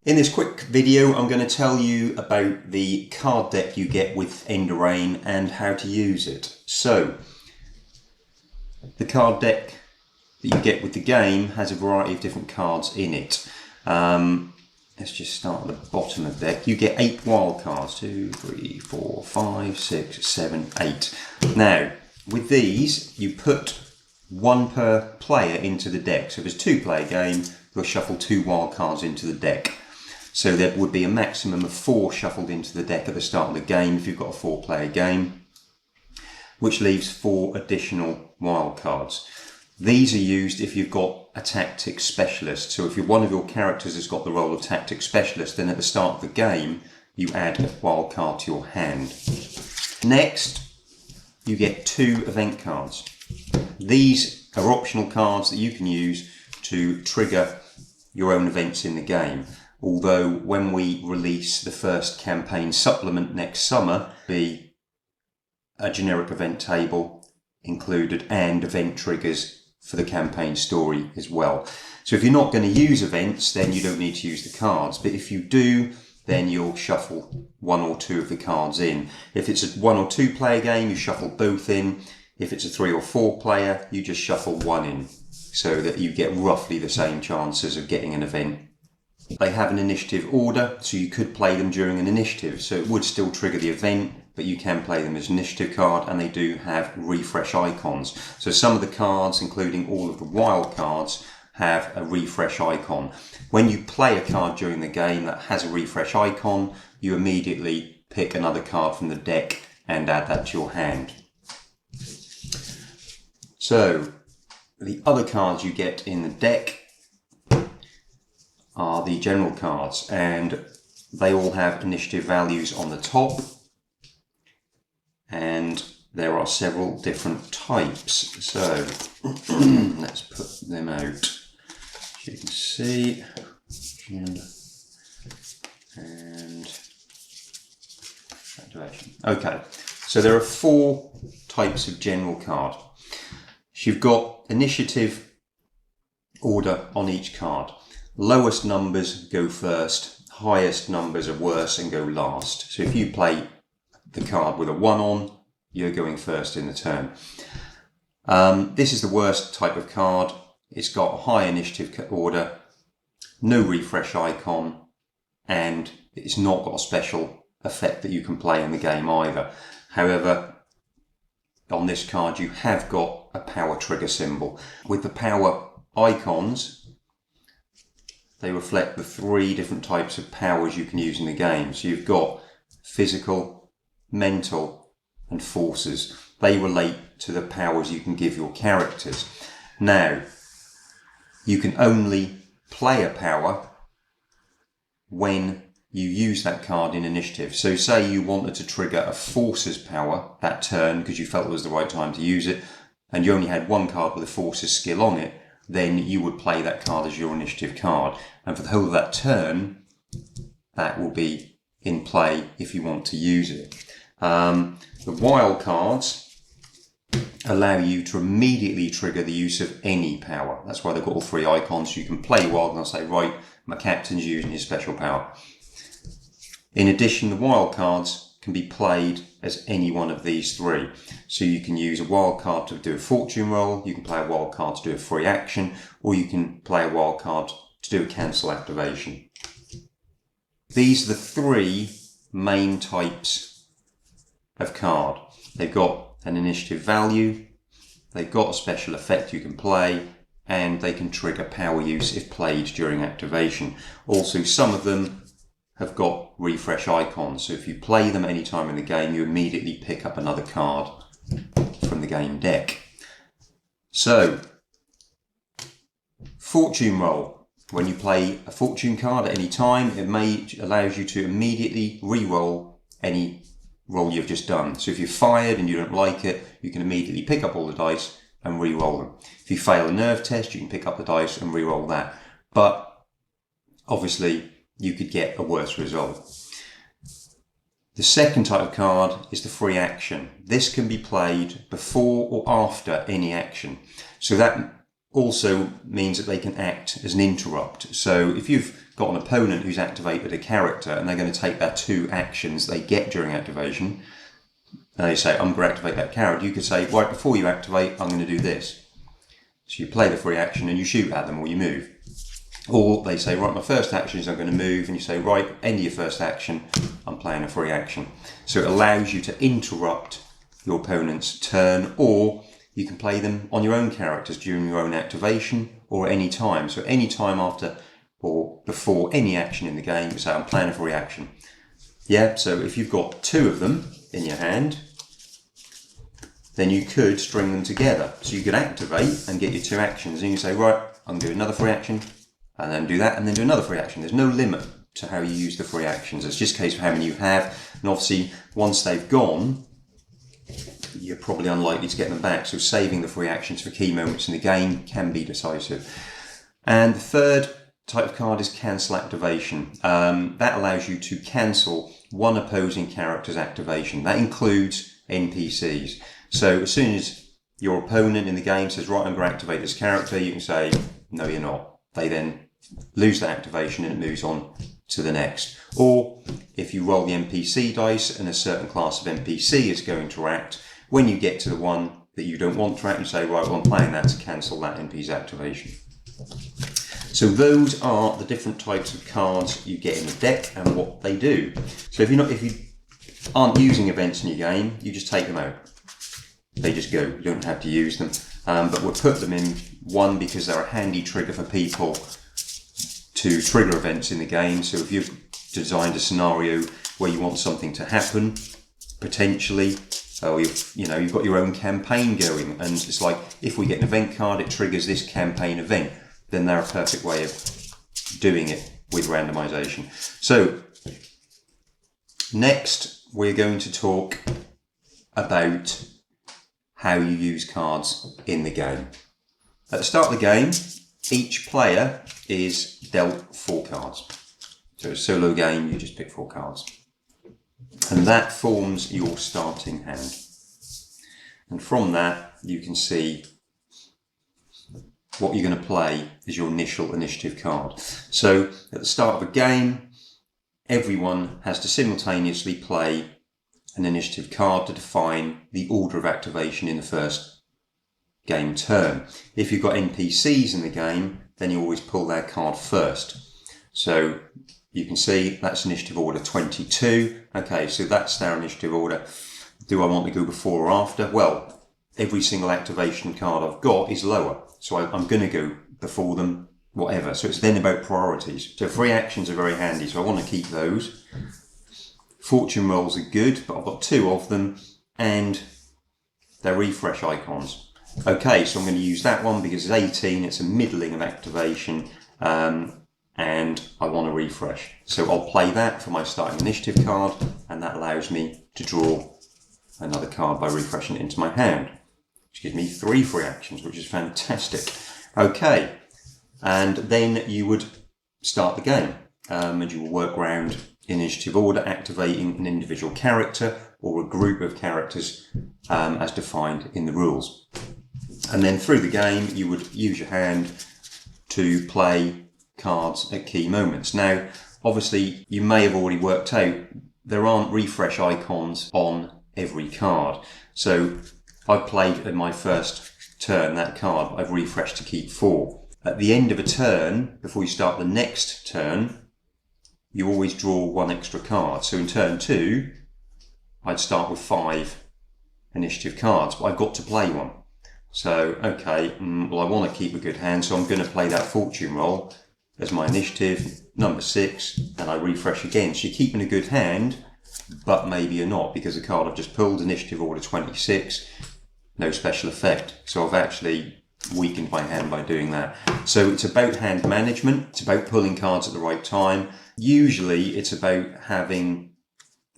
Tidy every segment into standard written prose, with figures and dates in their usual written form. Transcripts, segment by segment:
In this quick video, I'm going to tell you about the card deck you get with Enderain and how to use it. So, the card deck that you get with the game has a variety of different cards in it. Let's just start at the bottom of the deck. You get 8 wild cards. 2, 3, 4, 5, 6, 7, 8. Now, with these, you put one per player into the deck. So if it's a 2-player game, you'll shuffle 2 wild cards into the deck. So there would be a maximum of 4 shuffled into the deck at the start of the game if you've got a 4-player game, which leaves 4 additional wild cards. These are used if you've got a tactics specialist. So if one of your characters has got the role of tactics specialist, then at the start of the game, you add a wild card to your hand. Next, you get 2 event cards. These are optional cards that you can use to trigger your own events in the game. Although when we release the first campaign supplement next summer, be a generic event table included and event triggers for the campaign story as well. So if you're not going to use events, then you don't need to use the cards. But if you do, then you'll shuffle 1 or 2 of the cards in. If it's a 1 or 2 player game, you shuffle both in. If it's a 3 or 4 player, you just shuffle 1 in, so that you get roughly the same chances of getting an event. They have an initiative order, so you could play them during an initiative. So it would still trigger the event, but you can play them as an initiative card, and they do have refresh icons. So some of the cards, including all of the wild cards, have a refresh icon. When you play a card during the game that has a refresh icon, you immediately pick another card from the deck and add that to your hand. So the other cards you get in the deck are the general cards, and they all have initiative values on the top, and there are several different types. So let's put them out. As you can see, and that direction. Okay, so there are 4 types of general card. So you've got initiative order on each card. Lowest numbers go first, highest numbers are worse and go last. So if you play the card with a 1 on, you're going first in the turn. This is the worst type of card. It's got a high initiative order, no refresh icon, and it's not got a special effect that you can play in the game either. However, on this card you have got a power trigger symbol. With the power icons, they reflect the 3 different types of powers you can use in the game. So you've got physical, mental, and forces. They relate to the powers you can give your characters. Now, you can only play a power when you use that card in initiative. So say you wanted to trigger a forces power that turn because you felt it was the right time to use it, and you only had 1 card with a forces skill on it, then you would play that card as your initiative card. And for the whole of that turn, that will be in play if you want to use it. The wild cards allow you to immediately trigger the use of any power. That's why they've got all 3 icons. So you can play wild and I'll say, right, my captain's using his special power. In addition, the wild cards can be played as any one of these 3. So you can use a wild card to do a fortune roll, you can play a wild card to do a free action, or you can play a wild card to do a cancel activation. These are the 3 main types of card. They've got an initiative value, they've got a special effect you can play, and they can trigger power use if played during activation. Also, some of them have got refresh icons, so if you play them any time in the game, you immediately pick up another card from the game deck. So, fortune roll. When you play a fortune card at any time, it allows you to immediately re-roll any roll you've just done. So if you're fired and you don't like it, you can immediately pick up all the dice and re-roll them. If you fail a nerve test, you can pick up the dice and re-roll that. But obviously, you could get a worse result. The second type of card is the free action. This can be played before or after any action. So that also means that they can act as an interrupt. So if you've got an opponent who's activated a character and they're going to take their 2 actions they get during activation, and they say, I'm going to activate that character, you could say, right, before you activate, I'm going to do this. So you play the free action and you shoot at them or you move. Or they say, right, my first action is I'm going to move, and you say, right, end of your first action, I'm playing a free action. So it allows you to interrupt your opponent's turn, or you can play them on your own characters during your own activation or at any time. So any time after or before any action in the game, you say, I'm playing a free action. Yeah, so if you've got 2 of them in your hand, then you could string them together. So you could activate and get your 2 actions, and you say, right, I'm going to do another free action, and then do that, and then do another free action. There's no limit to how you use the free actions. It's just a case of how many you have, and obviously once they've gone, you're probably unlikely to get them back. So saving the free actions for key moments in the game can be decisive. And the third type of card is cancel activation. That allows you to cancel one opposing character's activation. That includes NPCs. So as soon as your opponent in the game says, right, I'm going to activate this character, you can say, no, you're not. They then lose that activation and it moves on to the next. Or if you roll the NPC dice and a certain class of NPC is going to act, when you get to the one that you don't want to act, you say, right, well, I'm playing that to cancel that NPC's activation. So those are the different types of cards you get in the deck and what they do. So if you aren't using events in your game, you just take them out. They just go. You don't have to use them. But we'll put them in, one, because they're a handy trigger for people to trigger events in the game. So if you've designed a scenario where you want something to happen, potentially, or you've got your own campaign going, and it's like, if we get an event card, it triggers this campaign event, then they're a perfect way of doing it with randomization. So next, we're going to talk about how you use cards in the game. At the start of the game, each player is dealt 4 cards. So a solo game, you just pick 4 cards. And that forms your starting hand. And from that, you can see what you're going to play as your initial initiative card. So at the start of a game, everyone has to simultaneously play an initiative card to define the order of activation in the first game turn. If you've got NPCs in the game, then you always pull their card first. So you can see that's initiative order 22. Okay, so that's their initiative order. Do I want to go before or after? Well, every single activation card I've got is lower. So I'm going to go before them, whatever. So it's then about priorities. So free actions are very handy. So I want to keep those. Fortune rolls are good, but I've got 2 of them and they're refresh icons. Okay, so I'm going to use that one because it's 18, it's a middling of activation, and I want to refresh. So I'll play that for my starting initiative card, and that allows me to draw another card by refreshing it into my hand, which gives me 3 free actions, which is fantastic. Okay, and then you would start the game, and you will work around initiative order, activating an individual character or a group of characters as defined in the rules. And then through the game, you would use your hand to play cards at key moments. Now, obviously, you may have already worked out there aren't refresh icons on every card. So I've played in my first turn that card, I've refreshed to keep 4. At the end of a turn, before you start the next turn, you always draw 1 extra card. So in turn 2, I'd start with 5 initiative cards, but I've got to play one. So, okay, well, I want to keep a good hand, so I'm going to play that fortune roll as my initiative, number 6, and I refresh again. So you're keeping a good hand, but maybe you're not, because the card I've just pulled, initiative order 26, no special effect. So I've actually weakened my hand by doing that. So it's about hand management, it's about pulling cards at the right time. Usually it's about having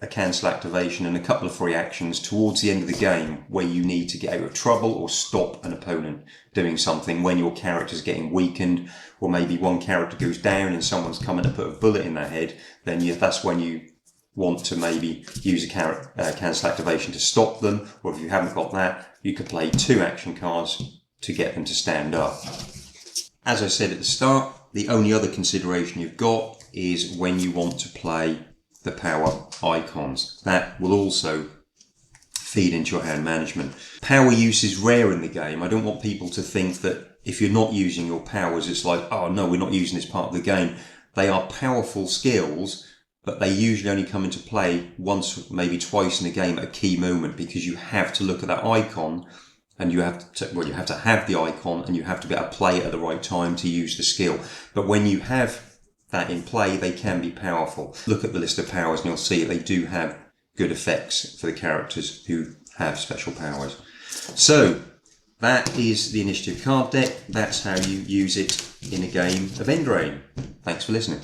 a cancel activation and a couple of free actions towards the end of the game where you need to get out of trouble or stop an opponent doing something when your character's getting weakened, or maybe one character goes down and someone's coming to put a bullet in their head, then that's when you want to maybe use a cancel activation to stop them. Or if you haven't got that, you could play 2 action cards to get them to stand up. As I said at the start, the only other consideration you've got is when you want to play the power icons. That will also feed into your hand management. Power use is rare in the game. I don't want people to think that if you're not using your powers, it's like, oh no, we're not using this part of the game. They are powerful skills, but they usually only come into play once, maybe twice in the game at a key moment, because you have to look at that icon and you have to have the icon and you have to be able to play it at the right time to use the skill. But when you have that in play, they can be powerful. Look at the list of powers and you'll see they do have good effects for the characters who have special powers. So that is the initiative card deck. That's how you use it in a game of Enderain. Thanks for listening.